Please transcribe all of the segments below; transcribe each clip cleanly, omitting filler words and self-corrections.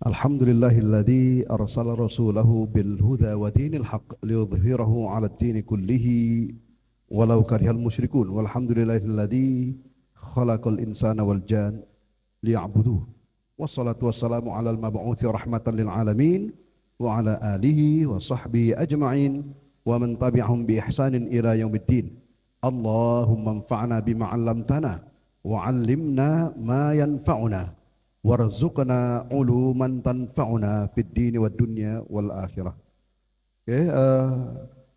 Alhamdulillahilladzi arsala rasulahu bil huda wa dinil haqq liyudhhirahu 'ala ad-din kullihi walau karihal musyrikun. Walhamdulillahilladzi khalaqal insana wal jan liya'buduh. Wassalatu wassalamu 'alal mab'uutsi rahmatan lil alamin wa 'ala alihi wa sahbihi ajma'in wa man tabi'ahum bi ihsanin ila yaumiddin. Allahumma anfa'na bima 'allamtana wa 'allimna ma yanfa'una warzuqna uluman tanfa'una fid dini wad dunya wal akhirah.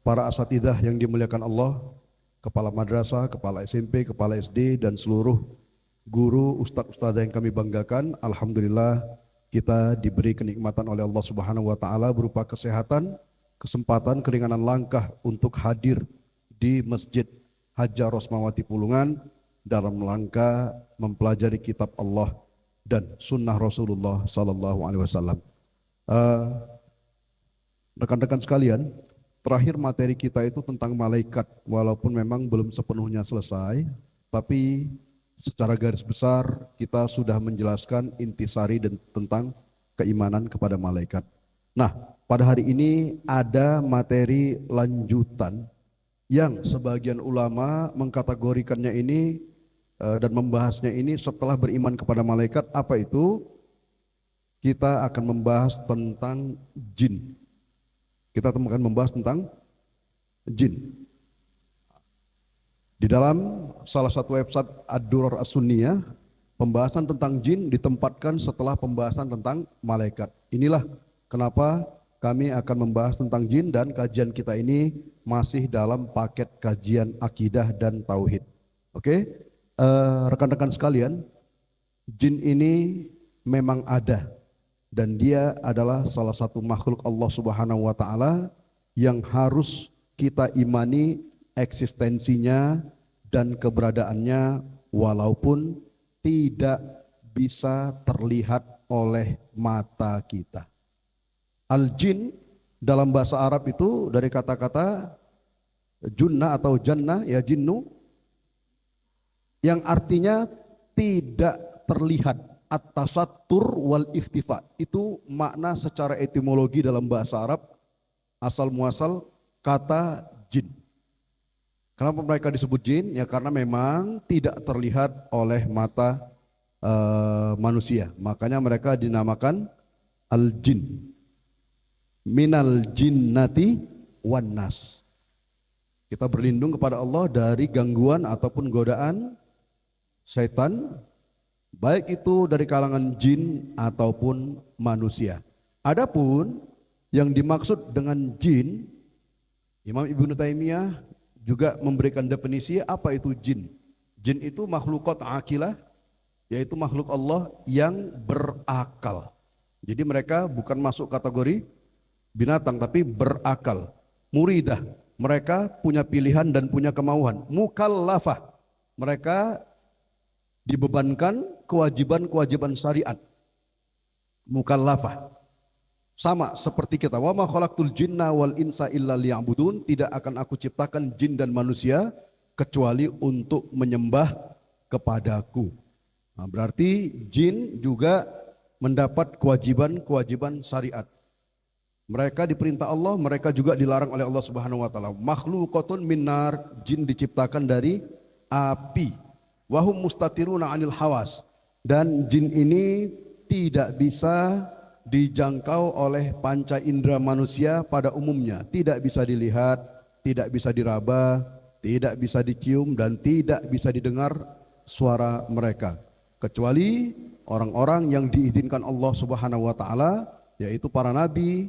Para asatidzah yang dimuliakan Allah, kepala madrasah, kepala SMP, kepala SD dan seluruh guru, ustadz-ustadzah yang kami banggakan, alhamdulillah kita diberi kenikmatan oleh Allah Subhanahu wa taala berupa kesehatan, kesempatan, keringanan langkah untuk hadir di Masjid Hajar Rosmawati Pulungan dalam rangka mempelajari kitab Allah dan sunnah Rasulullah Sallallahu Alaihi Wasallam. Rekan-rekan sekalian, terakhir materi kita itu tentang malaikat, walaupun memang belum sepenuhnya selesai, tapi secara garis besar kita sudah menjelaskan intisari dan tentang keimanan kepada malaikat. Nah, pada hari ini ada materi lanjutan yang sebagian ulama mengkategorikannya ini dan membahasnya ini setelah beriman kepada malaikat. Apa itu? Kita akan membahas tentang jin. Kita akan membahas tentang jin. Di dalam salah satu website Ad-Durar As-Sunniyah, pembahasan tentang jin ditempatkan setelah pembahasan tentang malaikat. Inilah kenapa kami akan membahas tentang jin dan kajian kita ini masih dalam paket kajian akidah dan tauhid. Oke? Rekan-rekan sekalian, jin ini memang ada dan dia adalah salah satu makhluk Allah Subhanahu wa taala yang harus kita imani eksistensinya dan keberadaannya walaupun tidak bisa terlihat oleh mata kita. Al-jin dalam bahasa Arab itu dari kata-kata junna atau jannah, ya jinnu, yang artinya tidak terlihat, at-tasattur wal ikhtifa. Itu makna secara etimologi dalam bahasa Arab, asal muasal kata jin. Kenapa mereka disebut jin? Ya karena memang tidak terlihat oleh mata manusia. Makanya mereka dinamakan al-jin. Minal jinnati wan nas. Kita berlindung kepada Allah dari gangguan ataupun godaan syaitan, baik itu dari kalangan jin ataupun manusia. Adapun yang dimaksud dengan jin, Imam Ibnu Taimiyah juga memberikan definisi apa itu jin. Jin itu makhlukat aqilah, yaitu makhluk Allah yang berakal. Jadi mereka bukan masuk kategori binatang tapi berakal. Muridah, mereka punya pilihan dan punya kemauan. Mukallafah, mereka dibebankan kewajiban-kewajiban syariat. Mukallafah. Sama seperti kita. Wa ma khalaqtul jinna wal insa illa liya'budun. Tidak akan aku ciptakan jin dan manusia kecuali untuk menyembah kepadaku. Nah, berarti jin juga mendapat kewajiban-kewajiban syariat. Mereka diperintah Allah, mereka juga dilarang oleh Allah Subhanahu wa taala. Makhluqatun minnar, jin diciptakan dari api. Wahum mustatiruna anil hawas, dan jin ini tidak bisa dijangkau oleh panca indera manusia pada umumnya, tidak bisa dilihat, tidak bisa diraba, tidak bisa dicium dan tidak bisa didengar suara mereka kecuali orang-orang yang diizinkan Allah Subhanahu wa taala, yaitu para nabi,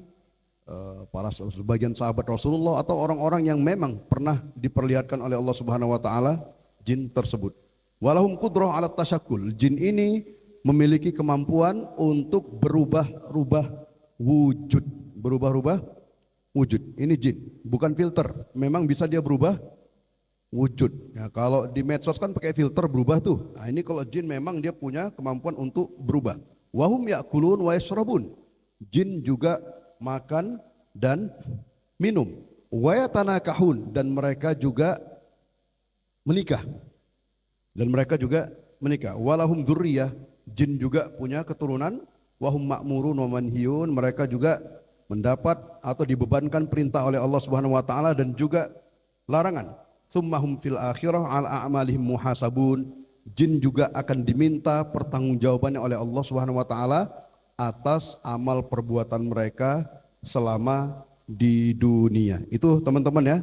para sebagian sahabat Rasulullah atau orang-orang yang memang pernah diperlihatkan oleh Allah Subhanahu wa taala jin tersebut. Walahum qudrah ala tasyakkul. Jin ini memiliki kemampuan untuk berubah-ubah wujud. Berubah-ubah wujud. Ini jin, bukan filter. Memang bisa dia berubah wujud. Ya, kalau di medsos kan pakai filter berubah tuh. Nah, ini kalau jin memang dia punya kemampuan untuk berubah. Wahum ya'kulun wa yashrabun. Jin juga makan dan minum. Wa yatanakahun, dan mereka juga menikah. Dan mereka juga menikah. Walahum dzurriyyah, jin juga punya keturunan wahum ma'murun wa manhiyun, mereka juga mendapat atau dibebankan perintah oleh Allah Subhanahu wa taala dan juga larangan. Tsummahum fil akhirah ala a'malihim muhasabun. Jin juga akan diminta pertanggungjawabannya oleh Allah Subhanahu wa taala atas amal perbuatan mereka selama di dunia. Itu teman-teman ya,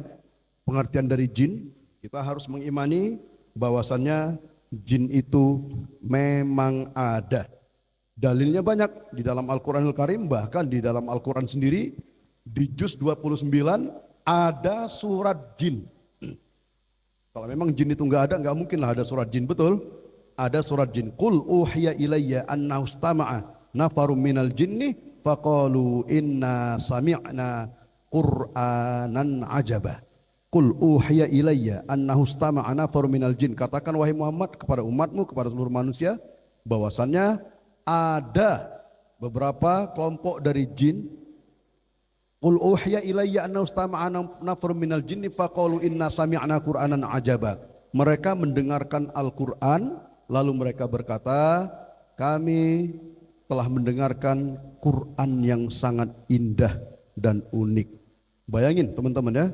pengertian dari jin. Kita harus mengimani bahwasannya jin itu memang ada. Dalilnya banyak di dalam Al-Quranul Karim, bahkan di dalam Al-Quran sendiri di juz 29 ada surat jin. Kalau memang jin itu nggak mungkin lah ada surat jin, betul? Ada surat jin. Qul uhiya ilayya annahu istama'a nafarum minal jinni faqalu inna sami'na qur'anan ajaba. Qul uhiya ilayya annahu istama'a nafarum minal jin. Katakan wahai Muhammad kepada umatmu, kepada seluruh manusia, bahwasannya ada beberapa kelompok dari jin. Qul uhiya ilayya annahu istama'a nafarum minal jinni faqalu inna sami'na qur'anan ajaba. Mereka mendengarkan Al-Qur'an lalu mereka berkata, kami telah mendengarkan Quran yang sangat indah dan unik. Bayangin teman-teman ya,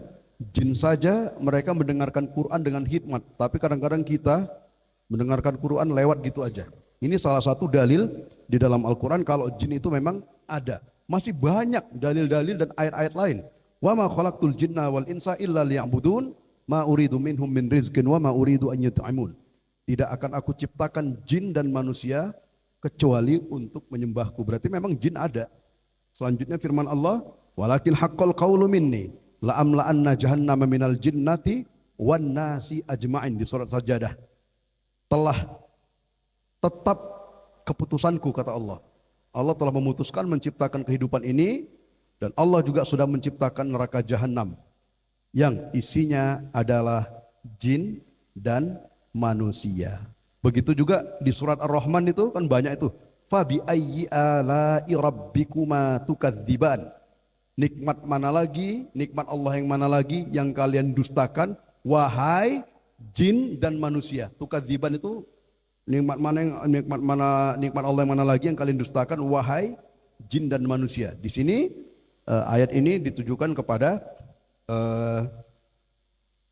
jin saja mereka mendengarkan Quran dengan hikmat, tapi kadang-kadang kita mendengarkan Quran lewat gitu aja. Ini salah satu dalil di dalam Al-Quran kalau jin itu memang ada. Masih banyak dalil-dalil dan ayat-ayat lain. Wa ma khalaqtul jinna wal insa illa liya'budun ma uridu minhum min rizqin wa ma uridu an yut'imun. Tidak akan aku ciptakan jin dan manusia kecuali untuk menyembahku. Berarti memang jin ada. Selanjutnya firman Allah, walakin haqqal qawlu minni la amla'anna jahannama minal jinnati wan nasi ajma'in, di surat Sajadah. Telah tetap keputusanku, kata Allah. Allah telah memutuskan menciptakan kehidupan ini dan Allah juga sudah menciptakan neraka jahanam yang isinya adalah jin dan manusia. Begitu juga di surat Ar-Rahman itu kan banyak itu. Fabi ayyi ala'i rabbikuma tukadziban. Nikmat mana lagi, nikmat Allah yang mana lagi yang kalian dustakan, wahai jin dan manusia. Tukadziban itu nikmat Allah yang mana lagi yang kalian dustakan, wahai jin dan manusia. Di sini ayat ini ditujukan kepada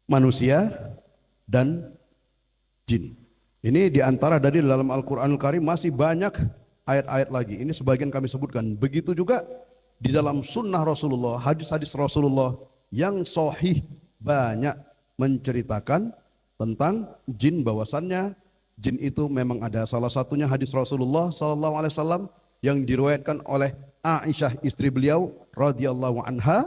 manusia dan jin. Ini diantara dari dalam Al-Quranul Karim masih banyak ayat-ayat lagi. Ini sebagian kami sebutkan. Begitu juga di dalam sunnah Rasulullah, hadis-hadis Rasulullah yang sahih banyak menceritakan tentang jin, bahwasannya jin itu memang ada. Salah satunya hadis Rasulullah SAW yang diriwayatkan oleh Aisyah istri beliau radhiyallahu anha.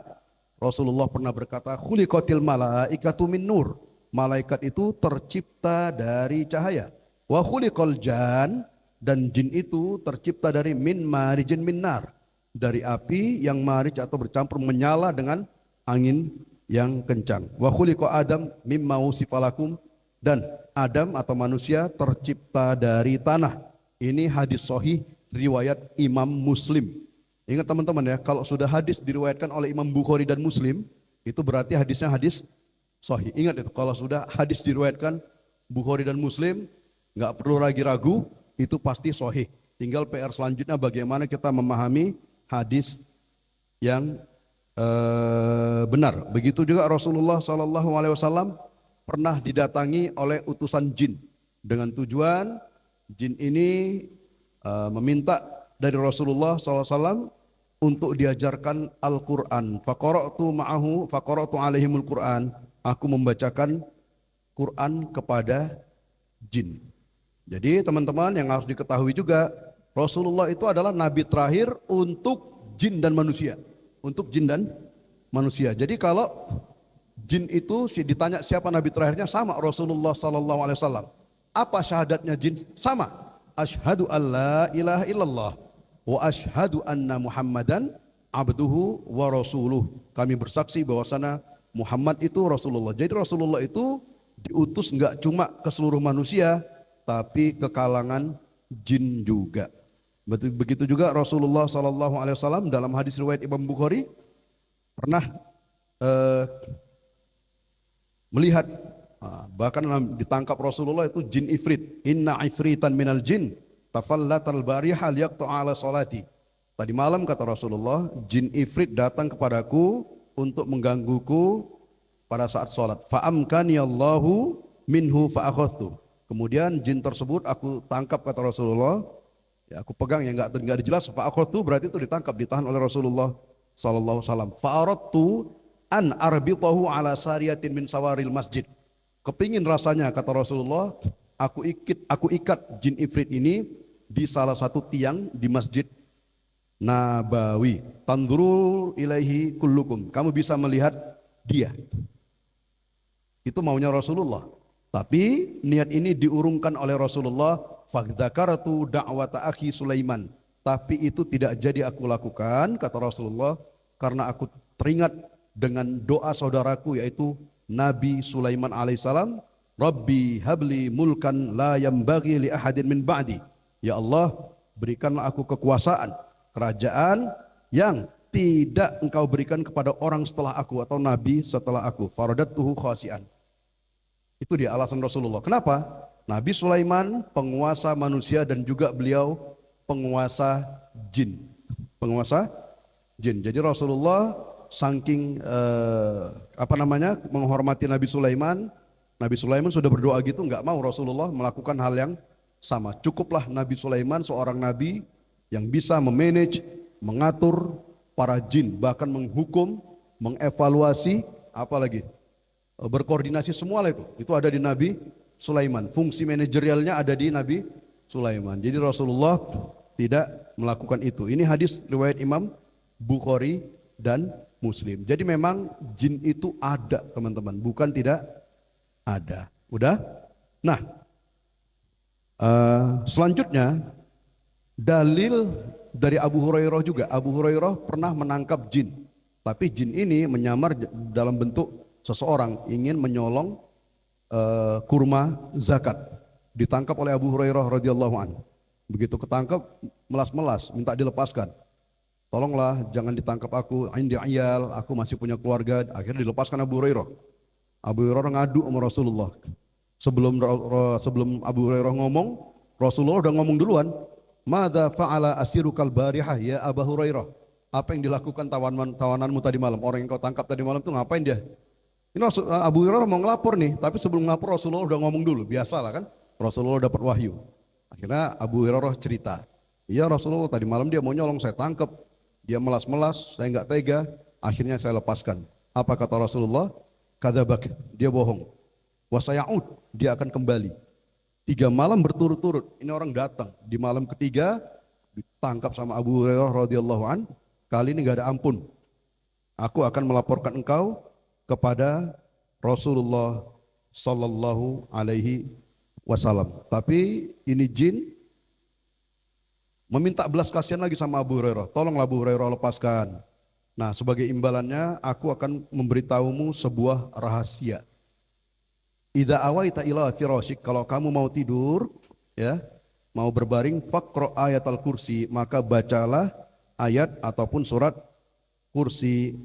Rasulullah pernah berkata, khuliqatil malaikatu min nur. Malaikat itu tercipta dari cahaya. Wa khuliqal jan, dan jin itu tercipta dari min marijin min nar, dari api yang marij atau bercampur menyala dengan angin yang kencang. Wa khuliqa adam mimma usifalakum, dan Adam atau manusia tercipta dari tanah. Ini hadis sahih riwayat Imam Muslim. Ingat teman-teman ya, kalau sudah hadis diriwayatkan oleh Imam Bukhari dan Muslim, itu berarti hadisnya hadis sahih. Ingat itu, kalau sudah hadis diriwayatkan Bukhari dan Muslim, nggak perlu lagi ragu, itu pasti sahih. Tinggal PR selanjutnya bagaimana kita memahami hadis yang benar. Begitu juga Rasulullah SAW pernah didatangi oleh utusan jin dengan tujuan jin ini meminta dari Rasulullah SAW untuk diajarkan Al-Quran. Faqara'tu alaihimul Quran. Aku membacakan Quran kepada jin. Jadi teman-teman yang harus diketahui juga, Rasulullah itu adalah nabi terakhir untuk jin dan manusia. Untuk jin dan manusia. Jadi kalau jin itu ditanya siapa nabi terakhirnya, sama Rasulullah SAW. Apa syahadatnya jin? Sama. Asyhadu alla ilaha illallah wa asyhadu anna Muhammadan abduhu wa rasuluh. Kami bersaksi bahwasana Muhammad itu Rasulullah. Jadi Rasulullah itu diutus enggak cuma ke seluruh manusia, tapi ke kalangan jin juga. Begitu juga Rasulullah SAW dalam hadis riwayat Imam Bukhari pernah melihat, bahkan ditangkap Rasulullah itu jin ifrit. Inna ifritan minal jin tafallatal bariha liyaqta ala salati. Tadi malam kata Rasulullah, jin ifrit datang kepadaku untuk menggangguku pada saat sholat. Fa'amkani Allahu minhu fa'akhadtu. Kemudian jin tersebut aku tangkap kata Rasulullah. Ya, aku pegang yang enggak jelas. Fa'akhadtu berarti itu ditangkap, ditahan oleh Rasulullah sallallahu alaihi wasallam. Fa'aradtu an arbitahu ala sariyatin min sawaril masjid. Kepingin rasanya kata Rasulullah, aku ikat jin ifrit ini di salah satu tiang di Masjid Nabawi. Tanzuru ilaihi kullukum. Kamu bisa melihat dia. Itu maunya Rasulullah. Tapi niat ini diurungkan oleh Rasulullah. Fadzakaratu da'wata akhi Sulaiman. Tapi itu tidak jadi aku lakukan kata Rasulullah karena aku teringat dengan doa saudaraku yaitu Nabi Sulaiman alaihissalam. Rabbi habli mulkan la yambaghi li ahadin min ba'di. Ya Allah, berikanlah aku kekuasaan, kerajaan yang tidak engkau berikan kepada orang setelah aku atau nabi setelah aku. Faradatuhu khasian. Itu dia alasan Rasulullah. Kenapa? Nabi Sulaiman penguasa manusia dan juga beliau penguasa jin. Penguasa jin. Jadi Rasulullah saking menghormati Nabi Sulaiman. Nabi Sulaiman sudah berdoa gitu, nggak mau Rasulullah melakukan hal yang sama. Cukuplah Nabi Sulaiman seorang nabi yang bisa memanage, mengatur para jin, bahkan menghukum, mengevaluasi, apalagi berkoordinasi semua lah itu. Itu ada di Nabi Sulaiman. Fungsi manajerialnya ada di Nabi Sulaiman. Jadi Rasulullah tidak melakukan itu. Ini hadis riwayat Imam Bukhari dan Muslim. Jadi memang jin itu ada teman-teman, bukan tidak ada. Udah? Nah, selanjutnya dalil dari Abu Hurairah juga. Abu Hurairah pernah menangkap jin. Tapi jin ini menyamar dalam bentuk seseorang ingin menyolong kurma zakat. Ditangkap oleh Abu Hurairah radhiyallahu anhu. Begitu ketangkap melas-melas minta dilepaskan. Tolonglah jangan ditangkap aku, indi ayal, aku masih punya keluarga. Akhirnya dilepaskan Abu Hurairah. Abu Hurairah ngadu sama Rasulullah. Sebelum Abu Hurairah ngomong, Rasulullah udah ngomong duluan. Madza fa'ala asirukal barihah ya Abu Hurairah. Apa yang dilakukan tawananmu tadi malam? Orang yang kau tangkap tadi malam itu ngapain dia? Ini Abu Hurairah mau ngelapor nih, tapi sebelum ngelapor Rasulullah udah ngomong dulu. Biasalah kan? Rasulullah dapat wahyu. Akhirnya Abu Hurairah cerita. Iya Rasulullah tadi malam dia mau nyolong, saya tangkap. Dia melas-melas, saya nggak tega. Akhirnya saya lepaskan. Apa kata Rasulullah? Kadzabak, dia bohong. Wasayaud, dia akan kembali. 3 malam berturut-turut, ini orang datang. Di malam ketiga ditangkap sama Abu Hurairah radhiyallahu an. Kali ini nggak ada ampun. Aku akan melaporkan engkau kepada Rasulullah sallallahu alaihi wasallam. Tapi ini jin meminta belas kasihan lagi sama Abu Hurairah. Tolonglah Abu Hurairah lepaskan. Nah, sebagai imbalannya aku akan memberitahumu sebuah rahasia. Idza awaita ila firasyik, kalau kamu mau tidur, ya, mau berbaring, faqra ayatal kursi, maka bacalah ayat ataupun surat kursi.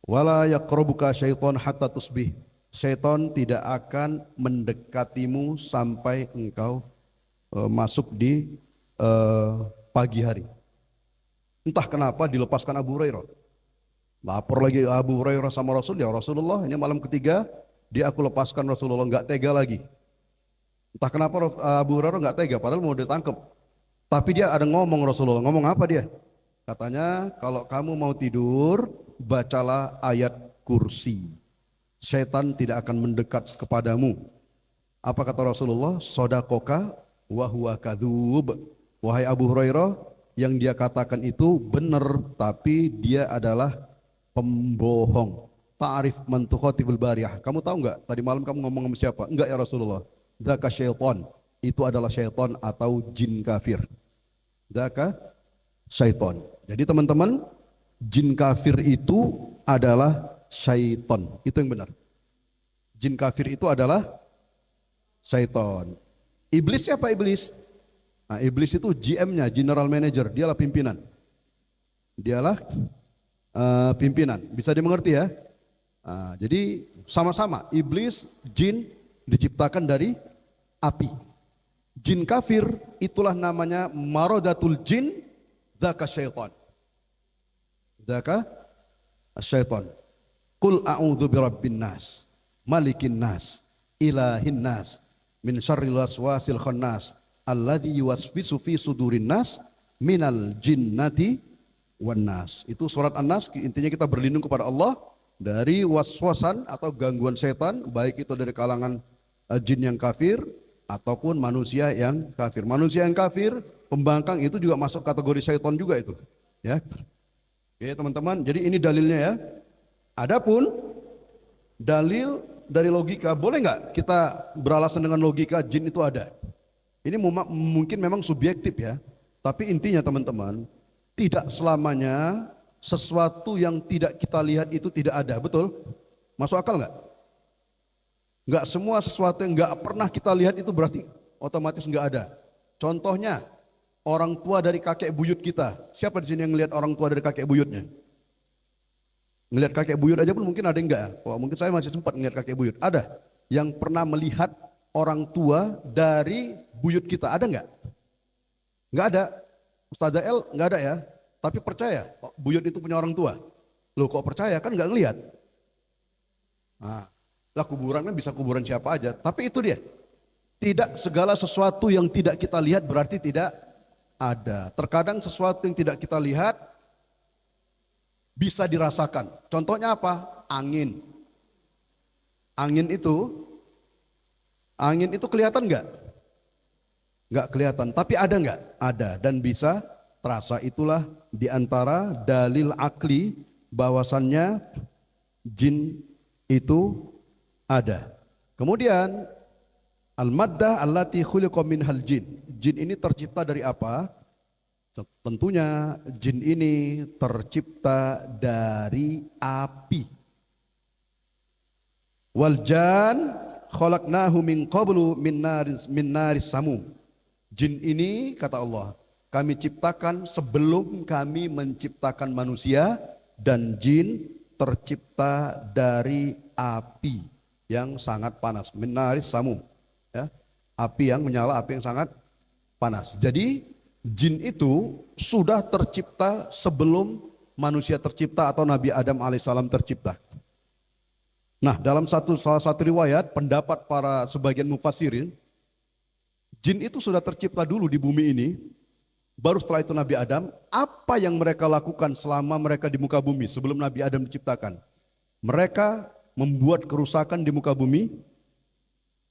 Wala yaqrabuka syaiton hatta tusbih. Syaiton tidak akan mendekatimu sampai engkau masuk di pagi hari. Entah kenapa dilepaskan Abu Hurairah. Lapor lagi Abu Hurairah sama Rasul, ya Rasulullah ini malam ketiga dia aku lepaskan. Rasulullah nggak tega lagi. Entah kenapa Abu Hurairah nggak tega padahal mau ditangkap. Tapi dia ada ngomong, Rasulullah ngomong apa dia? Katanya kalau kamu mau tidur bacalah ayat kursi. Setan tidak akan mendekat kepadamu. Apa kata Rasulullah? Sodakoka wa huwa kadzub. Wahai Abu Hurairah, yang dia katakan itu benar tapi dia adalah pembohong. Ta'rif man tukhatibul bariyah. Kamu tahu enggak tadi malam kamu ngomong sama siapa? Enggak ya Rasulullah. Dzaka syaitan. Itu adalah syaitan atau jin kafir. Dzaka syaitan. Jadi teman-teman, jin kafir itu adalah syaitan. Itu yang benar. Jin kafir itu adalah syaitan. Iblis siapa iblis? Nah, iblis itu GM-nya, General Manager. Dialah pimpinan. Dialah pimpinan. Bisa dimengerti ya? Nah, jadi sama-sama iblis, jin diciptakan dari api. Jin kafir itulah namanya maradatul jin, dzaka syaitan. Dzaka syaitan. Qul a'udzu birabbin nas, malikin nas, ilahin nas, min syarril waswasil khannas, alladzi yuwaswisu fi sudurin nas, minal jinnati wan nas. Itu surat An-Nas, intinya kita berlindung kepada Allah dari waswasan atau gangguan setan, baik itu dari kalangan jin yang kafir ataupun manusia yang kafir. Manusia yang kafir, pembangkang itu juga masuk kategori syaitan juga itu. Ya. Oke, teman-teman, jadi ini dalilnya ya. Adapun dalil dari logika, boleh nggak kita beralasan dengan logika jin itu ada? Ini mungkin memang subjektif ya, tapi intinya teman-teman, tidak selamanya sesuatu yang tidak kita lihat itu tidak ada, betul? Masuk akal nggak? Nggak semua sesuatu yang nggak pernah kita lihat itu berarti otomatis nggak ada. Contohnya, orang tua dari kakek buyut kita. Siapa di sini yang melihat orang tua dari kakek buyutnya? Ngelihat kakek buyut aja pun mungkin ada yang enggak. Wah, mungkin saya masih sempat ngelihat kakek buyut. Ada yang pernah melihat orang tua dari buyut kita, ada enggak? Enggak ada. Ustazah El enggak ada ya. Tapi percaya, buyut itu punya orang tua. Loh kok percaya? Kan enggak ngelihat. Nah, lah kuburan kan bisa kuburan siapa aja. Tapi itu dia. Tidak segala sesuatu yang tidak kita lihat berarti tidak ada. Terkadang sesuatu yang tidak kita lihat bisa dirasakan. Contohnya apa? Angin. Angin itu kelihatan enggak? Enggak kelihatan, tapi ada enggak? Ada dan bisa terasa. Itulah diantara dalil akli bahwasannya jin itu ada. Kemudian al-maddah allati khuliqa minhal jin. Jin ini tercipta dari apa? Tentunya jin ini tercipta dari api. Wal jan khalaqnahu min qablu min naris samum. Jin ini kata Allah, kami ciptakan sebelum kami menciptakan manusia, dan jin tercipta dari api yang sangat panas. Min naris samum. Ya, api yang menyala, api yang sangat panas. Jadi jin itu sudah tercipta sebelum manusia tercipta atau Nabi Adam alaihissalam tercipta. Nah, dalam salah satu riwayat, pendapat para sebagian mufassirin, jin itu sudah tercipta dulu di bumi ini, baru setelah itu Nabi Adam. Apa yang mereka lakukan selama mereka di muka bumi sebelum Nabi Adam diciptakan? Mereka membuat kerusakan di muka bumi,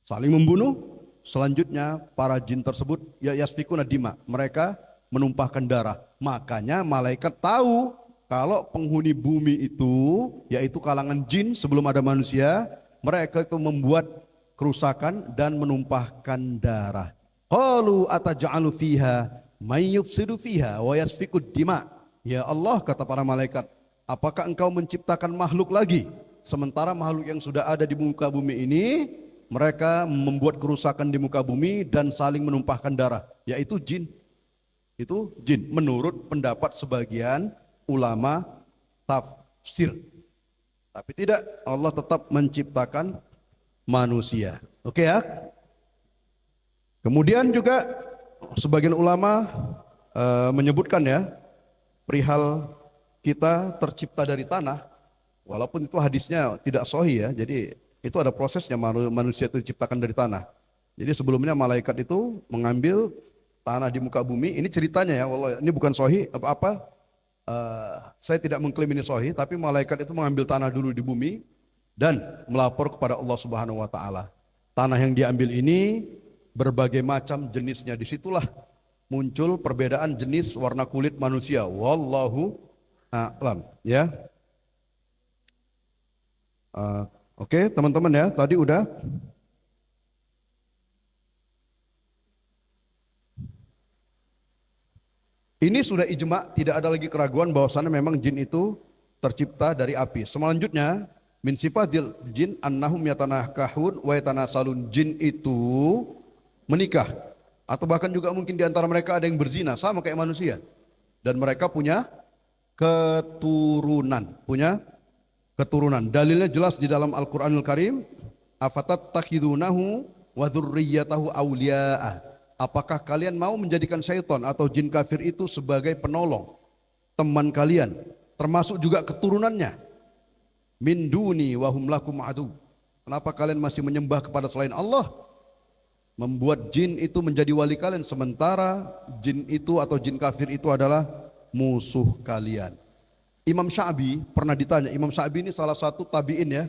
saling membunuh. Selanjutnya para jin tersebut ya yasfikuna dima, mereka menumpahkan darah. Makanya malaikat tahu kalau penghuni bumi itu yaitu kalangan jin sebelum ada manusia, mereka itu membuat kerusakan dan menumpahkan darah. Qalu ataj'alu fiha may yufsidu fiha wa yasfikud dima. Ya Allah, kata para malaikat, apakah engkau menciptakan makhluk lagi sementara makhluk yang sudah ada di muka bumi ini mereka membuat kerusakan di muka bumi dan saling menumpahkan darah, yaitu jin. Itu jin menurut pendapat sebagian ulama tafsir. Tapi tidak, Allah tetap menciptakan manusia. Oke ya. Kemudian juga sebagian ulama menyebutkan ya, perihal kita tercipta dari tanah, walaupun itu hadisnya tidak sahih ya. Jadi itu ada prosesnya, manusia itu diciptakan dari tanah. Jadi sebelumnya malaikat itu mengambil tanah di muka bumi. Ini ceritanya ya, wallah, ini bukan sahih apa-apa. Saya tidak mengklaim ini sahih, tapi malaikat itu mengambil tanah dulu di bumi dan melapor kepada Allah Subhanahu wa taala. Tanah yang diambil ini berbagai macam jenisnya. Disitulah muncul perbedaan jenis warna kulit manusia. Wallahu a'lam ya. Oke, teman-teman ya, tadi udah. Ini sudah ijma, tidak ada lagi keraguan bahwasannya memang jin itu tercipta dari api. Selanjutnya, min sifatil jin annahum yatanakahun wa yatanasalun. Jin itu menikah, atau bahkan juga mungkin di antara mereka ada yang berzina sama kayak manusia. Dan mereka punya keturunan, Dalilnya jelas di dalam Al-Qur'anul Karim, afatattakhidunahu wa dzurriyyatahu awliya'a. apakah kalian mau menjadikan syaitan atau jin kafir itu sebagai penolong, teman kalian, termasuk juga keturunannya? Min duni wa hum lakum adu. Kenapa kalian masih menyembah kepada selain Allah? Membuat jin itu menjadi wali kalian, sementara jin itu atau jin kafir itu adalah musuh kalian. Imam Sya'bi pernah ditanya, Imam Sya'bi ini salah satu tabi'in ya,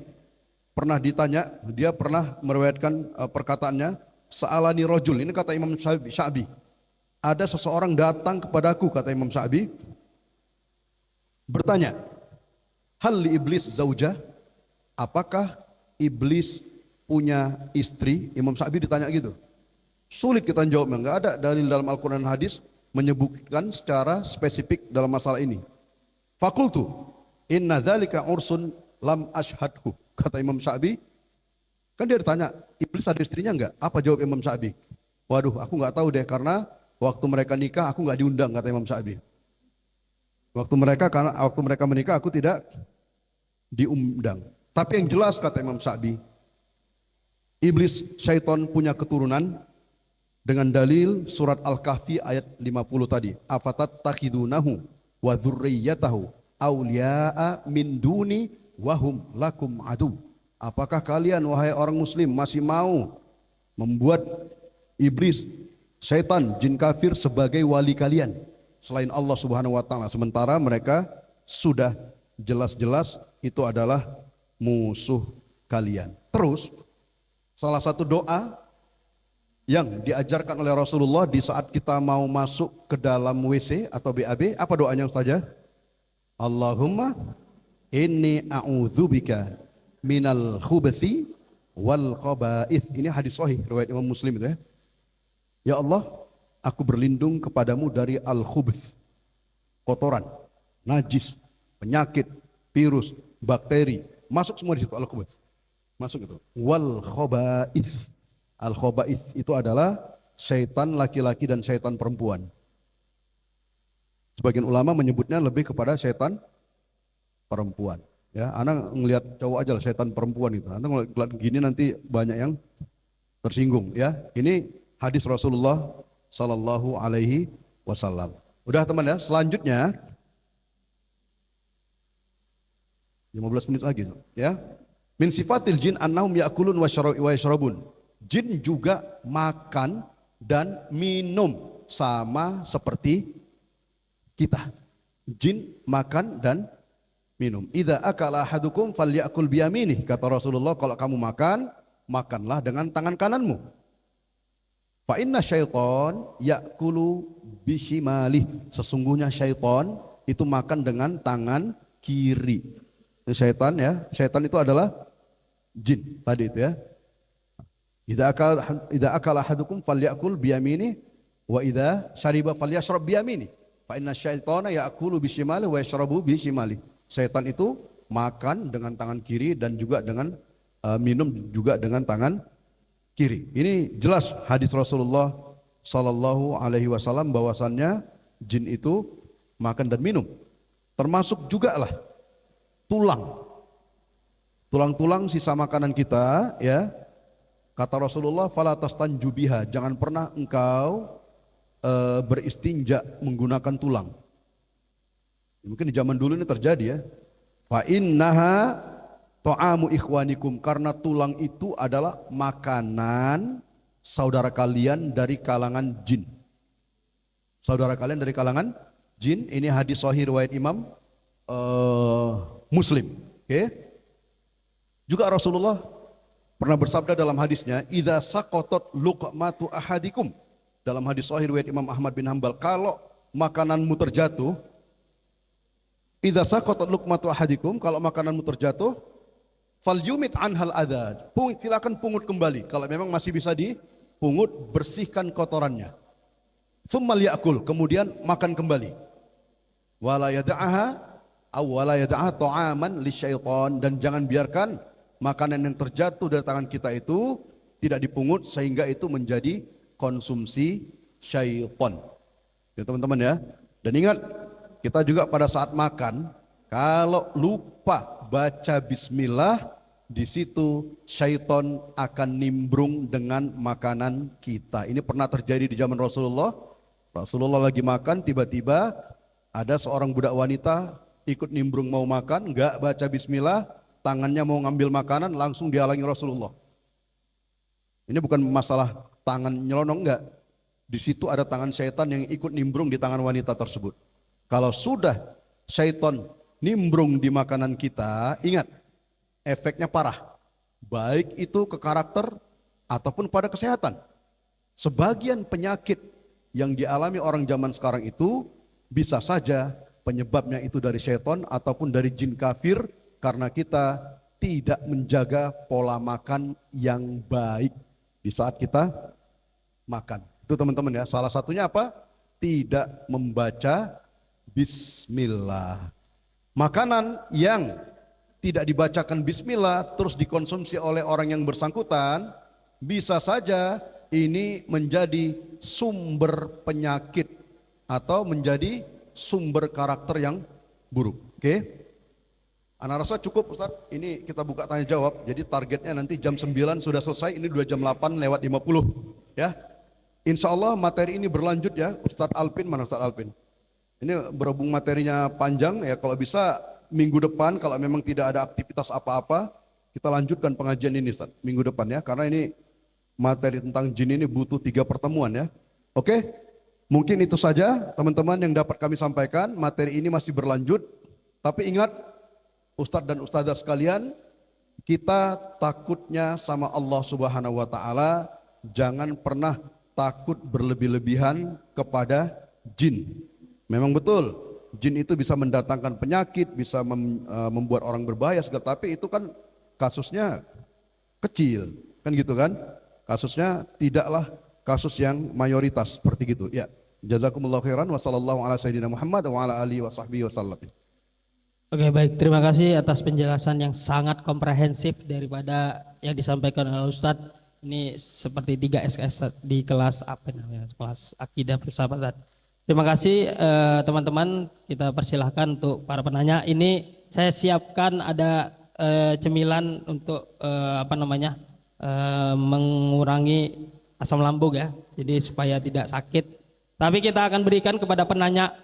pernah ditanya, dia pernah meriwayatkan perkataannya, sa'alani rajul, ini kata Imam Sya'bi, ada seseorang datang kepadaku, kata Imam Sya'bi, bertanya, hal li iblis zaujah, apakah iblis punya istri? Imam Sya'bi ditanya gitu. Sulit kita jawabnya, enggak ada dalil dalam Al-Quran dan hadis menyebutkan secara spesifik dalam masalah ini. Fakultu, inna dzalika ursun lam ashhadhu. Kata Imam Sya'bi, kan dia ditanya, iblis ada istrinya enggak? Apa jawab Imam Sya'bi? Waduh, aku enggak tahu deh, karena waktu mereka nikah aku enggak diundang, kata Imam Sya'bi. Waktu mereka menikah aku tidak diundang. Tapi yang jelas kata Imam Sya'bi, iblis syaitan punya keturunan dengan dalil surat Al-Kahfi ayat 50 tadi. Afatat takhidunahu wa dzurriyyatahu awliya'a min duni wa hum lakum adu. Apakah kalian wahai orang muslim masih mau membuat iblis, syaitan, jin kafir sebagai wali kalian selain Allah Subhanahu wa taala, sementara mereka sudah jelas-jelas itu adalah musuh kalian. Terus salah satu doa yang diajarkan oleh Rasulullah di saat kita mau masuk ke dalam WC atau BAB, apa doanya saja? Allahumma inni a'udzubika minal khubathi wal khaba'ith. Ini hadis sahih riwayat Imam Muslim itu ya. Ya Allah, aku berlindung kepadamu dari al-khubth, kotoran, najis, penyakit, virus, bakteri, masuk semua di situ al-khubth. Masuk itu. Wal khaba'ith. Al-khaba'ith itu adalah syaitan laki-laki dan syaitan perempuan. Sebagian ulama menyebutnya lebih kepada syaitan perempuan. Ya, anak ngelihat cowok aja lah syaitan perempuan itu. Anak ngelihat gini nanti banyak yang tersinggung. Ya, ini hadis Rasulullah Sallallahu Alaihi Wasallam. Udah teman ya. Selanjutnya 15 menit lagi ya. Min sifatil jin annahum ya'kulun wa yashrabun. Jin juga makan dan minum sama seperti kita. Jin makan dan minum. Idza akala ahadukum falyakul biyaminih. Kata Rasulullah, kalau kamu makan, makanlah dengan tangan kananmu. Fa inna syaitan ya'kulu bishimalih. Sesungguhnya syaitan itu makan dengan tangan kiri. Syaitan ya, syaitan itu adalah jin tadi itu ya. Idza akala ahadukum falyakul biyamini wa idza syariba falyashrab biyamini. Fa inna syaitana ya'kulu bishimali wa yashrabu bishimali. Syaitan itu makan dengan tangan kiri dan juga dengan minum juga dengan tangan kiri. Ini jelas hadis Rasulullah Sallallahu Alaihi Wasallam bahwasannya jin itu makan dan minum. Termasuk juga lah tulang-tulang sisa makanan kita ya. Kata Rasulullah, fala tastanju biha, jangan pernah engkau beristinja menggunakan tulang. Mungkin di zaman dulu ini terjadi ya. Fa innaha ta'amu ikhwanikum, karena tulang itu adalah makanan saudara kalian dari kalangan jin. Saudara kalian dari kalangan jin, ini hadis sahih riwayat Imam Muslim. Okay. Juga Rasulullah pernah bersabda dalam hadisnya, idza saqatat luqmatu ahadikum. Dalam hadis sahih riwayat Imam Ahmad bin Hanbal, kalau makananmu terjatuh, idza saqatat luqmatu ahadikum, kalau makananmu terjatuh, falyumit anhal adad. Silakan pungut kembali. Kalau memang masih bisa dipungut, bersihkan kotorannya. Tsumma liyakul, kemudian makan kembali. Wala yada'aha aw wala yada'aha ta'aman lisyaitan, dan jangan biarkan makanan yang terjatuh dari tangan kita itu tidak dipungut sehingga itu menjadi konsumsi syaitan. Ya teman-teman ya. Dan ingat, kita juga pada saat makan, kalau lupa baca bismillah, di situ syaitan akan nimbrung dengan makanan kita. Ini pernah terjadi di zaman Rasulullah. Rasulullah lagi makan, tiba-tiba ada seorang budak wanita ikut nimbrung mau makan, enggak baca bismillah, tangannya mau ngambil makanan, langsung dihalangi Rasulullah. Ini bukan masalah tangan nyelonong, enggak. Di situ ada tangan syaitan yang ikut nimbrung di tangan wanita tersebut. Kalau sudah syaitan nimbrung di makanan kita, ingat, efeknya parah. Baik itu ke karakter ataupun pada kesehatan. Sebagian penyakit yang dialami orang zaman sekarang itu bisa saja penyebabnya itu dari syaitan ataupun dari jin kafir karena kita tidak menjaga pola makan yang baik di saat kita makan. Itu teman-teman ya, salah satunya apa? Tidak membaca bismillah. Makanan yang tidak dibacakan bismillah terus dikonsumsi oleh orang yang bersangkutan, bisa saja ini menjadi sumber penyakit atau menjadi sumber karakter yang buruk. Oke? Anak rasa cukup Ustaz, ini kita buka tanya jawab. Jadi targetnya nanti jam 9 sudah selesai, ini 2 jam 8 lewat 50 ya. Insya Allah materi ini berlanjut ya. Ustadz Alpin, mana Ustadz Alpin? Ini berhubung materinya panjang ya, kalau bisa minggu depan kalau memang tidak ada aktivitas apa-apa, kita lanjutkan pengajian ini Ustadz, minggu depan ya. Karena ini materi tentang jin ini butuh 3 pertemuan ya. Oke, mungkin itu saja teman-teman yang dapat kami sampaikan. Materi ini masih berlanjut, tapi ingat Ustadz dan Ustadzah sekalian, kita takutnya sama Allah Subhanahu wa Ta'ala, jangan pernah takut berlebih-lebihan kepada jin. Memang betul, jin itu bisa mendatangkan penyakit, bisa membuat orang berbahaya segala, tapi itu kan kasusnya kecil, kan gitu kan? Kasusnya tidaklah kasus yang mayoritas seperti gitu. Ya, jazakumullahu khairan wa sallallahu ala sayyidina Muhammad wa ala alihi wa sahbihi wasallam. Oke, baik, terima kasih atas penjelasan yang sangat komprehensif daripada yang disampaikan oleh Ustadz. Ini seperti 3 SKS di kelas apa namanya? Kelas akidah filsafat. Terima kasih teman-teman, kita persilahkan untuk para penanya. Ini saya siapkan ada cemilan untuk mengurangi asam lambung ya. Jadi supaya tidak sakit. Tapi kita akan berikan kepada penanya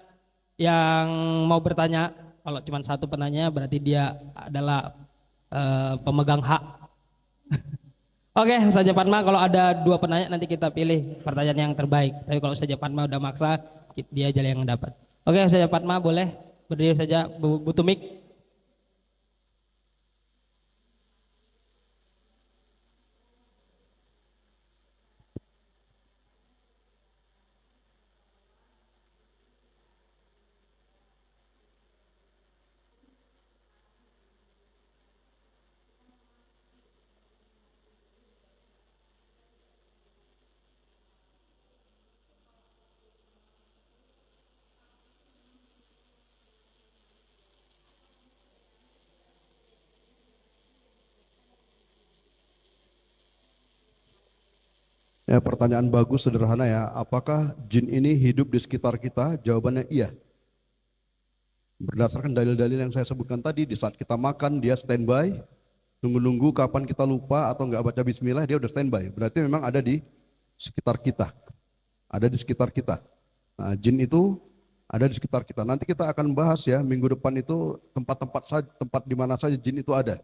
yang mau bertanya. Kalau cuma satu penanya berarti dia adalah pemegang hak. Oke, Ustazah Fatma, kalau ada 2 penanya nanti kita pilih pertanyaan yang terbaik. Tapi kalau Ustazah Fatma udah maksa, dia aja yang dapat. Oke, Ustazah Fatma boleh berdiri saja, Bu Tumik. Ya, pertanyaan bagus, sederhana ya. Apakah jin ini hidup di sekitar kita? Jawabannya iya. Berdasarkan dalil-dalil yang saya sebutkan tadi, di saat kita makan dia standby, nunggu-nunggu kapan kita lupa atau nggak baca bismillah dia udah standby. Berarti memang ada di sekitar kita. Ada di sekitar kita. Nah, jin itu ada di sekitar kita. Nanti kita akan bahas ya minggu depan itu tempat di mana saja jin itu ada.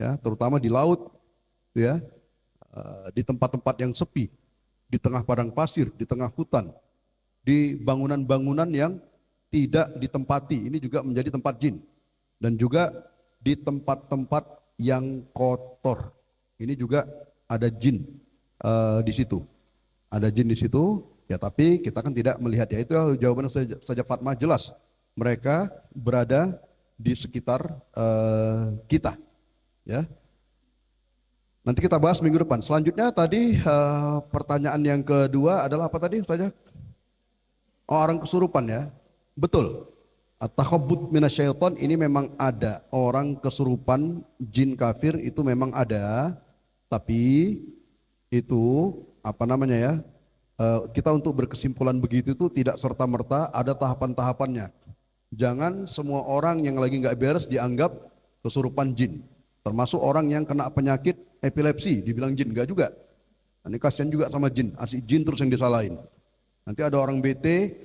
Ya, terutama di laut ya. Di tempat-tempat yang sepi, di tengah padang pasir, di tengah hutan, di bangunan-bangunan yang tidak ditempati, ini juga menjadi tempat jin. Dan juga di tempat-tempat yang kotor, ini juga ada jin di situ. Ada jin di situ, ya tapi kita kan tidak melihat ya. Itu jawaban saja Fatma jelas. Mereka berada di sekitar kita, ya. Nanti kita bahas minggu depan. Selanjutnya tadi pertanyaan yang kedua adalah apa tadi saja? Oh, orang kesurupan ya. Betul. At-takhabbut minasyaiton ini memang ada. Orang kesurupan jin kafir itu memang ada. Tapi itu apa namanya ya? Kita untuk berkesimpulan begitu itu tidak serta-merta, ada tahapan-tahapannya. Jangan semua orang yang lagi nggak beres dianggap kesurupan jin. Termasuk orang yang kena penyakit epilepsi, dibilang jin, enggak juga. Ini kasihan juga sama jin, asik jin terus yang disalahin. Nanti ada orang bete,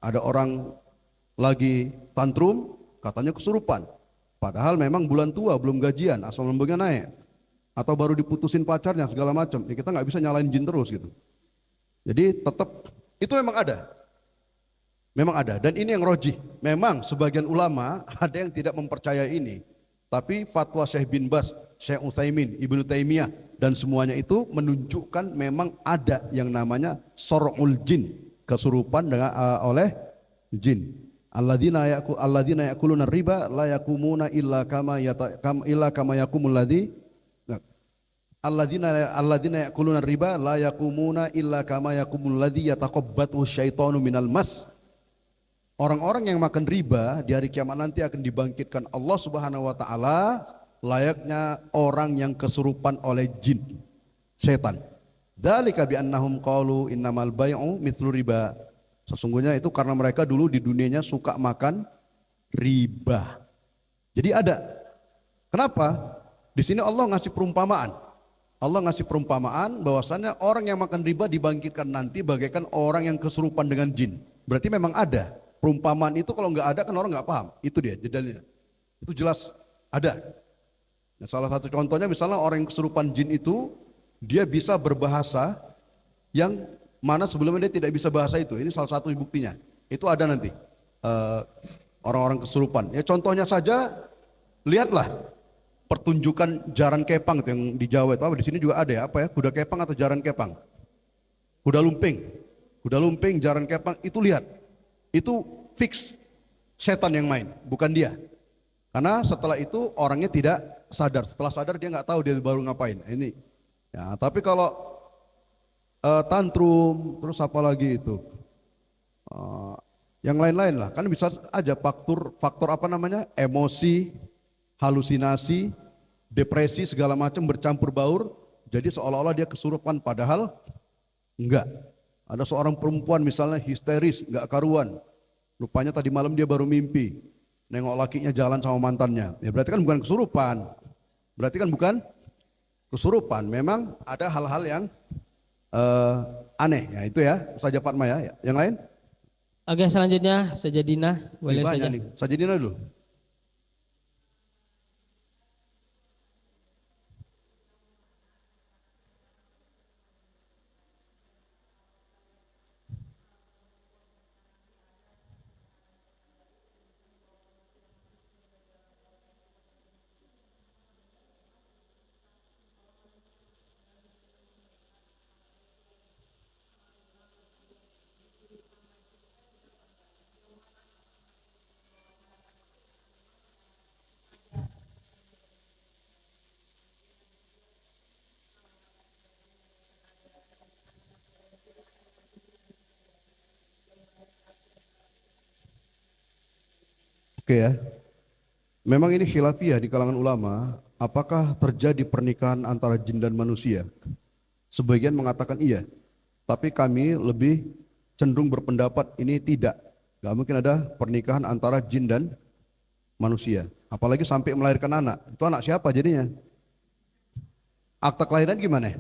ada orang lagi tantrum, katanya kesurupan. Padahal memang bulan tua, belum gajian, asam lambungnya naik. Atau baru diputusin pacarnya segala macam. Ya kita nggak bisa nyalain jin terus gitu. Jadi tetap itu memang ada. Memang ada. Dan ini yang rojih. Memang sebagian ulama ada yang tidak mempercayai ini. Tapi fatwa Syekh bin Baz, Syekh Utsaimin, Ibnu Taimiyah dan semuanya itu menunjukkan memang ada yang namanya sor'ul jin, kesurupan dengan oleh jin. Alladzina yakuluna riba la yakumuna illa kama yakumul ladzi alladzina yakuluna riba la yakumuna illa kama yakumul ladzi yataqabbathu syaitanu minal mas. Orang-orang yang makan riba di hari kiamat nanti akan dibangkitkan Allah Subhanahu wa taala layaknya orang yang kesurupan oleh jin, setan. Dzalika bi annahum qalu innamal bai'u mithlu riba. Sesungguhnya itu karena mereka dulu di dunianya suka makan riba. Jadi ada. Kenapa? Di sini Allah ngasih perumpamaan. Allah ngasih perumpamaan bahwasannya orang yang makan riba dibangkitkan nanti bagaikan orang yang kesurupan dengan jin. Berarti memang ada. Perumpamaan itu kalau nggak ada kan orang nggak paham. Itu dia jedalnya. Itu jelas ada. Nah, salah satu contohnya misalnya orang yang kesurupan jin itu dia bisa berbahasa yang mana sebelumnya dia tidak bisa bahasa itu. Ini salah satu buktinya. Itu ada nanti orang-orang kesurupan. Ya contohnya saja lihatlah pertunjukan jaran kepang itu yang di Jawa itu. Di sini juga ada ya apa ya kuda kepang atau jaran kepang. Kuda lumping, jaran kepang itu lihat. Itu fix setan yang main, bukan dia. Karena setelah itu orangnya tidak sadar. Setelah sadar dia nggak tahu dia baru ngapain. Ini. Ya, tapi kalau tantrum, terus apa lagi itu? Yang lain-lain lah. Kan bisa aja faktor apa namanya? Emosi, halusinasi, depresi segala macam bercampur baur. Jadi seolah-olah dia kesurupan padahal enggak. Ada seorang perempuan misalnya histeris, nggak karuan. Rupanya tadi malam dia baru mimpi. Nengok lakinya jalan sama mantannya. Ya berarti kan bukan kesurupan. Memang ada hal-hal yang aneh. Ya itu ya, Ustazah Fatma ya. Yang lain? Oke, selanjutnya Sajadina. Boleh saja. Sajadina dulu. Oke ya, memang ini khilafiyah di kalangan ulama, apakah terjadi pernikahan antara jin dan manusia? Sebagian mengatakan iya, tapi kami lebih cenderung berpendapat ini tidak. Gak mungkin ada pernikahan antara jin dan manusia, apalagi sampai melahirkan anak. Itu anak siapa jadinya? Akta kelahiran gimana?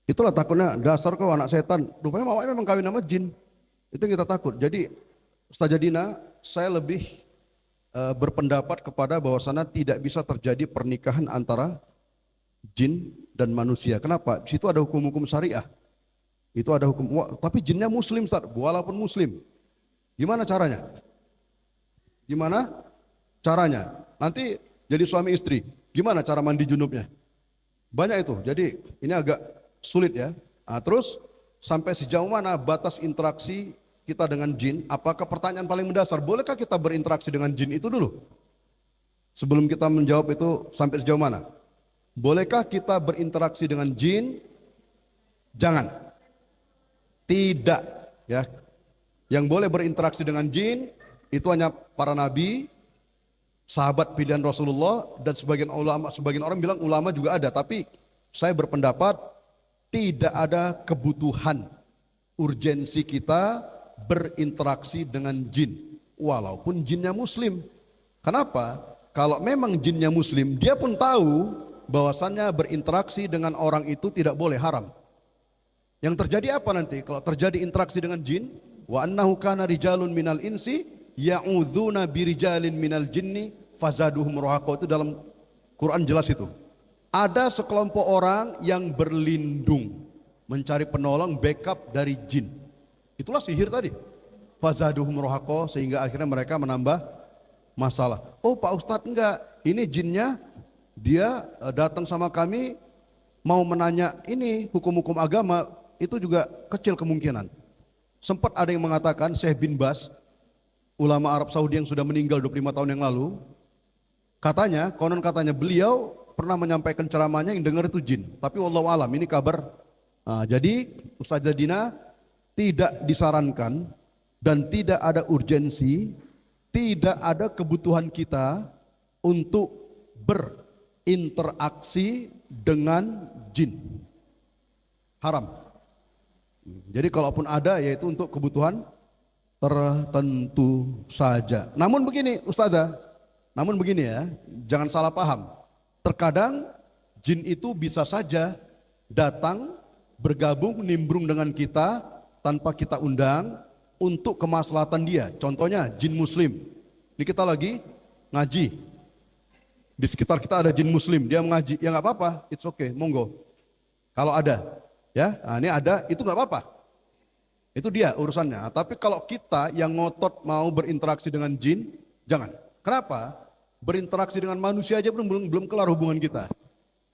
Itulah takutnya, dasar kau anak setan. Rupanya mawaknya memang kawin sama jin. Itu yang kita takut. Jadi Ustazah Dina, saya lebih berpendapat kepada bahwasannya tidak bisa terjadi pernikahan antara jin dan manusia. Kenapa? Di situ ada hukum-hukum syariah. Itu ada hukum. Tapi jinnya muslim, Ustaz. Walaupun muslim. Gimana caranya? Nanti jadi suami istri. Gimana cara mandi junubnya? Banyak itu. Jadi ini agak sulit ya. Nah, terus sampai sejauh mana batas interaksi kita dengan jin? Apakah pertanyaan paling mendasar, bolehkah kita berinteraksi dengan jin itu dulu? Sebelum kita menjawab itu sampai sejauh mana? Bolehkah kita berinteraksi dengan jin? Jangan. Tidak, ya. Yang boleh berinteraksi dengan jin itu hanya para nabi, sahabat pilihan Rasulullah dan sebagian orang bilang ulama juga ada, tapi saya berpendapat tidak ada kebutuhan urgensi kita berinteraksi dengan jin walaupun jinnya muslim. Kenapa? kalau memang jinnya muslim, dia pun tahu bahwasannya berinteraksi dengan orang itu tidak boleh, haram. Yang terjadi apa nanti? Kalau terjadi interaksi dengan jin, wa annahu kana rijalun minal insi ya'udzuna birijalin minal jinni fazaduhum rahaqa. Itu dalam Quran jelas itu. Ada sekelompok orang yang berlindung, mencari penolong, backup dari jin. Itulah sihir tadi. Fazaduhum rahaqa, sehingga akhirnya mereka menambah masalah. Oh Pak Ustadz, enggak, ini jinnya dia datang sama kami mau menanya ini hukum-hukum agama, itu juga kecil kemungkinan. Sempat ada yang mengatakan Syekh bin Baz, ulama Arab Saudi yang sudah meninggal 25 tahun yang lalu, konon katanya beliau pernah menyampaikan ceramahnya yang dengar itu jin. Tapi wallahu alam, ini kabar. Jadi Ustazah Dina tidak disarankan dan tidak ada urgensi, tidak ada kebutuhan kita untuk berinteraksi dengan jin. Haram. Jadi kalaupun ada, yaitu untuk kebutuhan tertentu saja. Namun begini Ustazah, ya, jangan salah paham. Terkadang jin itu bisa saja datang, bergabung, nimbrung dengan kita tanpa kita undang untuk kemaslahatan dia. Contohnya jin muslim. Ini kita lagi ngaji. Di sekitar kita ada jin muslim, dia mengaji. Ya nggak apa-apa, it's okay, monggo. Kalau ada. Ya, ini ada, itu nggak apa-apa. Itu dia urusannya. Tapi kalau kita yang ngotot mau berinteraksi dengan jin, jangan. Kenapa? Berinteraksi dengan manusia aja belum kelar hubungan kita.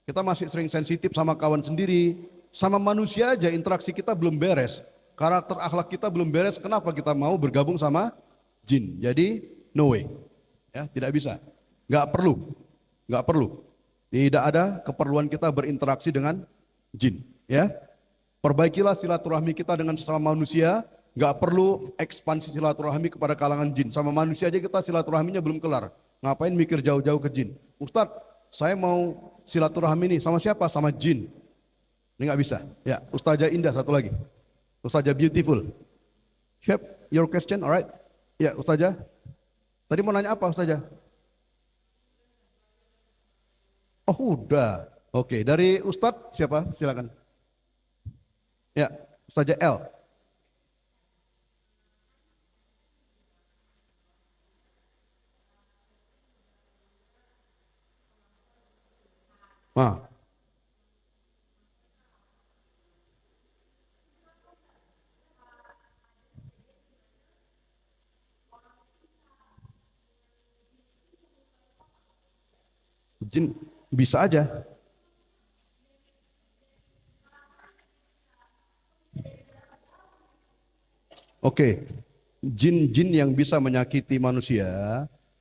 Kita masih sering sensitif sama kawan sendiri, sama manusia aja interaksi kita belum beres. Karakter akhlak kita belum beres. Kenapa kita mau bergabung sama jin? Jadi no way. Ya, tidak bisa. Nggak perlu. Tidak ada keperluan kita berinteraksi dengan jin. Ya. Perbaikilah silaturahmi kita dengan sesama manusia, nggak perlu ekspansi silaturahmi kepada kalangan jin. Sama manusia aja kita silaturahminya belum kelar. Ngapain mikir jauh-jauh ke jin? Ustadz, saya mau silaturahmi nih, sama siapa? Sama jin. Ini nggak bisa. Ya, Ustazah Indah satu lagi. Ustazah Beautiful. Siap, your question, alright? Ya, Ustazah. Tadi mau nanya apa, Ustazah? Oh, udah. Oke, dari Ustadz siapa? Silakan. Ya, Ustazah L. Jin bisa aja. Oke, jin-jin yang bisa menyakiti manusia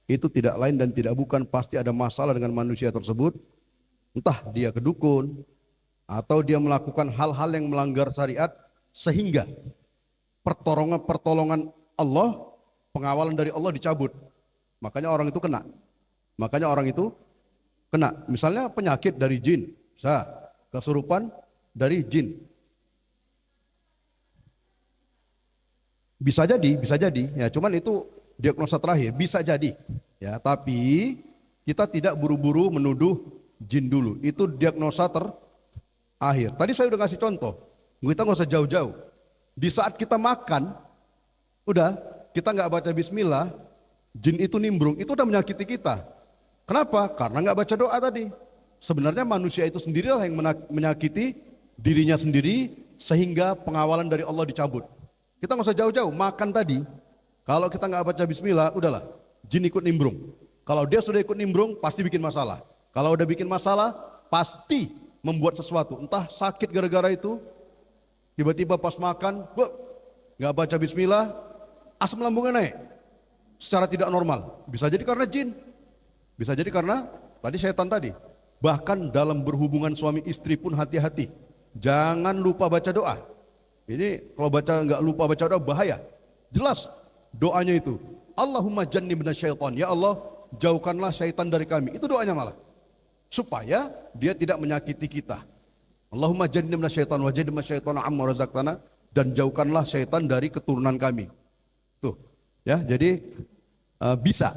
itu tidak lain dan tidak bukan pasti ada masalah dengan manusia tersebut. Entah dia kedukun atau dia melakukan hal-hal yang melanggar syariat sehingga pertolongan Allah, pengawalan dari Allah dicabut. Makanya orang itu kena. Misalnya penyakit dari jin, bisa kesurupan dari jin. Bisa jadi, ya cuman itu diagnosa terakhir, bisa jadi, ya. Tapi kita tidak buru-buru menuduh jin dulu, itu diagnosa terakhir. Tadi saya udah ngasih contoh, kita nggak usah jauh-jauh. Di saat kita makan, udah kita nggak baca Bismillah, jin itu nimbrung, itu udah menyakiti kita. Kenapa? Karena nggak baca doa tadi. Sebenarnya manusia itu sendirilah yang menyakiti dirinya sendiri sehingga pengawalan dari Allah dicabut. Kita nggak usah jauh-jauh, makan tadi, kalau kita nggak baca bismillah, udahlah, jin ikut nimbrung. Kalau dia sudah ikut nimbrung, pasti bikin masalah. Kalau udah bikin masalah, pasti membuat sesuatu. Entah sakit gara-gara itu, tiba-tiba pas makan, nggak baca bismillah, asam lambungnya naik. Secara tidak normal. Bisa jadi karena jin. Bisa jadi karena, tadi setan tadi. Bahkan dalam berhubungan suami istri pun hati-hati. Jangan lupa baca doa. Ini kalau nggak lupa baca doa bahaya. Jelas doanya itu. Allahumma jannibna syaitan. Ya Allah, jauhkanlah syaitan dari kami. Itu doanya malah. Supaya dia tidak menyakiti kita. Allahumma jannibna syaitan wa jannibna syaitana amma razaqtana, dan jauhkanlah syaitan dari keturunan kami. Tuh. Ya, jadi bisa.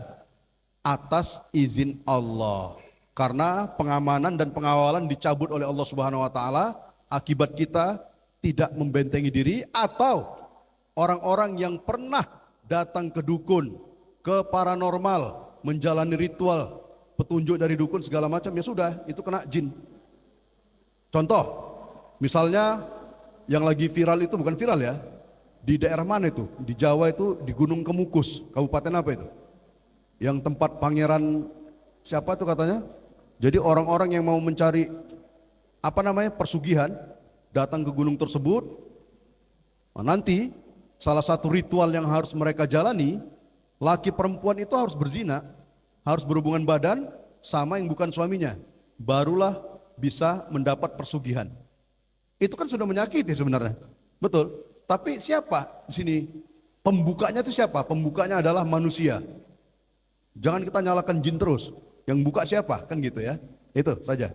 atas izin Allah. Karena pengamanan dan pengawalan dicabut oleh Allah Subhanahu wa taala akibat kita tidak membentengi diri, atau orang-orang yang pernah datang ke dukun, ke paranormal, menjalani ritual, petunjuk dari dukun segala macam, ya sudah, itu kena jin. Contoh, misalnya yang lagi viral itu, bukan viral ya, di daerah mana itu? Di Jawa itu, di Gunung Kemukus, kabupaten apa itu? Yang tempat pangeran siapa tuh katanya? Jadi orang-orang yang mau mencari persugihan datang ke gunung tersebut. Nah, nanti salah satu ritual yang harus mereka jalani, laki perempuan itu harus berzina, harus berhubungan badan sama yang bukan suaminya, barulah bisa mendapat persugihan. Itu kan sudah menyakiti sebenarnya, betul. Tapi siapa di sini pembukanya? Itu siapa? Pembukanya adalah manusia. Jangan kita nyalakan jin terus. Yang buka siapa? Kan gitu ya. Itu saja.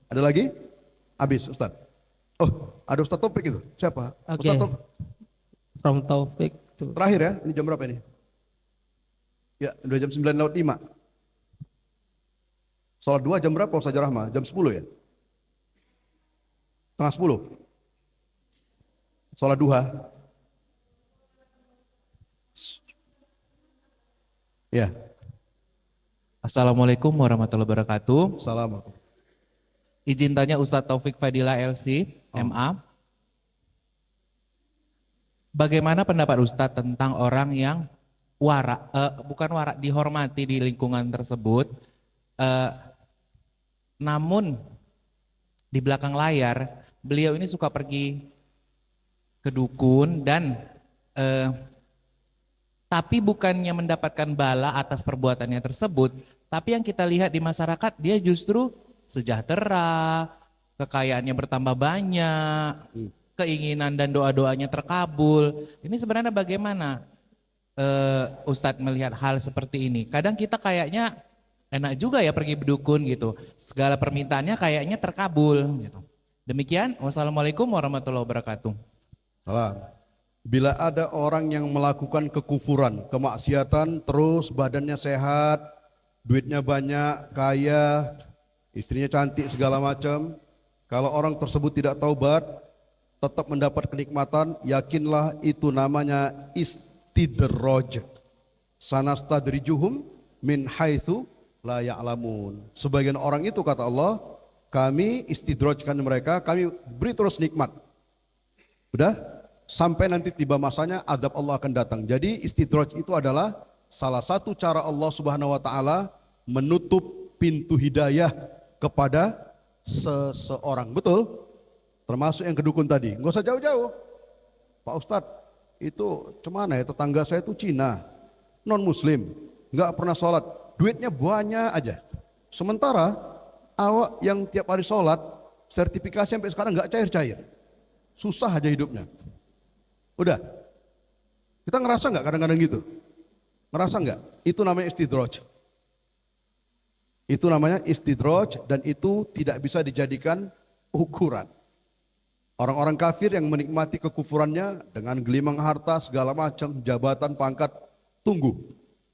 Ada lagi? Habis, Ustaz. Oh, ada Ustaz Taufik itu. Siapa? Oke. Ustaz Taufik. From Taufik to... Terakhir ya. Ini jam berapa ini? Ya, udah jam 9:05. Salat 2 jam berapa Ustaz Rahma? Jam 10 ya? Setengah 10. Salat duha. Ya. Assalamualaikum warahmatullahi wabarakatuh. Salam. Izin tanya Ustadz Taufik Fadila LC, MA. Bagaimana pendapat Ustadz tentang orang yang bukan warak, dihormati di lingkungan tersebut, namun di belakang layar beliau ini suka pergi ke dukun dan tapi bukannya mendapatkan bala atas perbuatannya tersebut, tapi yang kita lihat di masyarakat dia justru sejahtera, kekayaannya bertambah banyak, keinginan dan doa-doanya terkabul. Ini sebenarnya bagaimana Ustadz melihat hal seperti ini? Kadang kita kayaknya enak juga ya pergi berdukun gitu, segala permintaannya kayaknya terkabul gitu. Demikian, wassalamualaikum warahmatullahi wabarakatuh. Salam. Bila ada orang yang melakukan kekufuran, kemaksiatan, terus badannya sehat, duitnya banyak, kaya, istrinya cantik segala macam, kalau orang tersebut tidak taubat, tetap mendapat kenikmatan, yakinlah itu namanya istidraj. Sanastadrijuhum min haitsu la ya'lamun. Sebagian orang itu kata Allah, kami istidrajkan mereka, kami beri terus nikmat. Udah? Sampai nanti tiba masanya azab Allah akan datang. Jadi istidraj itu adalah salah satu cara Allah Subhanahu wa taala menutup pintu hidayah kepada seseorang. Betul? Termasuk yang kedukun tadi. Enggak usah jauh-jauh. Pak Ustadz, itu cemana ya, tetangga saya itu Cina, non muslim, enggak pernah sholat, duitnya banyak aja. Sementara awak yang tiap hari sholat, sertifikasi sampai sekarang enggak cair-cair. Susah aja hidupnya. Udah, kita ngerasa nggak kadang-kadang gitu? Ngerasa nggak? Itu namanya istidraj. Itu namanya istidraj dan itu tidak bisa dijadikan ukuran. Orang-orang kafir yang menikmati kekufurannya dengan gelimang harta, segala macam, jabatan, pangkat, tunggu.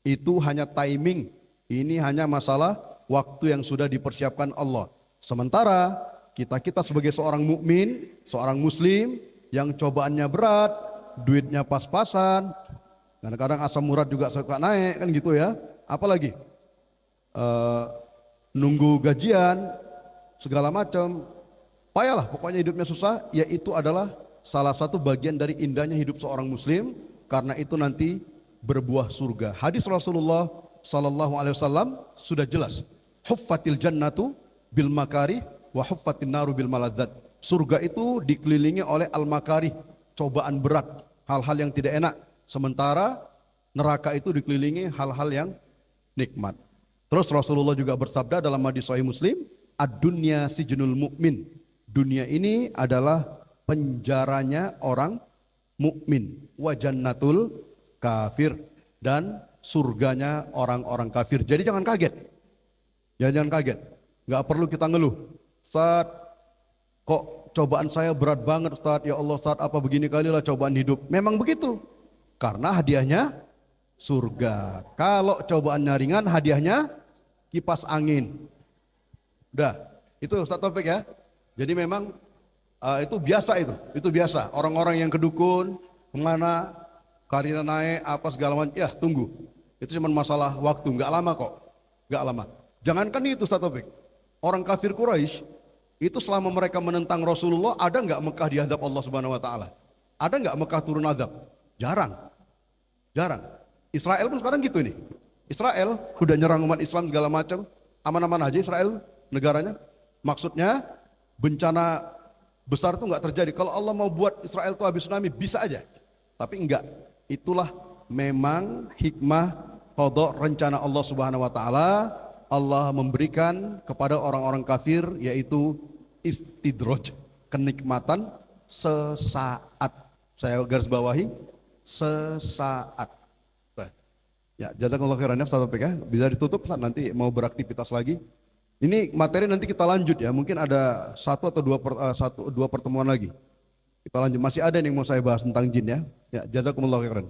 Itu hanya timing, ini hanya masalah waktu yang sudah dipersiapkan Allah. Sementara kita sebagai seorang mukmin, seorang muslim yang cobaannya berat, duitnya pas-pasan, kadang-kadang asam urat juga suka naik kan gitu ya, apalagi nunggu gajian segala macam, payahlah pokoknya hidupnya susah, yaitu adalah salah satu bagian dari indahnya hidup seorang muslim, karena itu nanti berbuah surga. Hadis Rasulullah sallallahu alaihi wasallam sudah jelas, huffatil jannatu bil makarih wa huffatin naru bil maladzat. Surga itu dikelilingi oleh al makarih, cobaan berat, hal-hal yang tidak enak. Sementara neraka itu dikelilingi hal-hal yang nikmat. Terus Rasulullah juga bersabda dalam hadis Sahih Muslim, ad-dunya sijnul mu'min. Dunia ini adalah penjaranya orang mukmin, wa jannatul kafir, dan surganya orang-orang kafir. Jadi jangan kaget. Jangan kaget. Enggak perlu kita ngeluh. Saat kok cobaan saya berat banget Ustaz, ya Allah Ustaz, apa begini kali lah cobaan hidup. Memang begitu, karena hadiahnya surga. Kalau cobaannya ringan, hadiahnya kipas angin. Udah, itu Ustaz Taufik ya. Jadi memang itu biasa itu biasa. Orang-orang yang kedukun, kemana, karirnya naik, apa segala macam, ya tunggu. Itu cuma masalah waktu, nggak lama kok, nggak lama. Jangankan itu Ustaz Taufik, orang kafir Quraisy itu selama mereka menentang Rasulullah, ada nggak Mekah diazab Allah Subhanahu Wa Taala? Ada nggak Mekah turun azab? Jarang, jarang. Israel pun sekarang gitu nih. Israel udah nyerang umat Islam segala macam, aman-aman aja Israel negaranya. Maksudnya bencana besar itu nggak terjadi. Kalau Allah mau buat Israel itu habis tsunami bisa aja, tapi enggak. Itulah memang hikmah qada rencana Allah Subhanahu Wa Taala. Allah memberikan kepada orang-orang kafir yaitu istidraj, kenikmatan sesaat. Saya garis bawahi sesaat. Ya, jazakallahu khairan ya Ustaz Taufik ya. Bisa ditutup Ustaz, nanti mau beraktivitas lagi. Ini materi nanti kita lanjut ya. Mungkin ada satu atau dua pertemuan lagi. Kita lanjut. Masih ada yang mau saya bahas tentang jin ya. Ya, jazakumullahu khairan.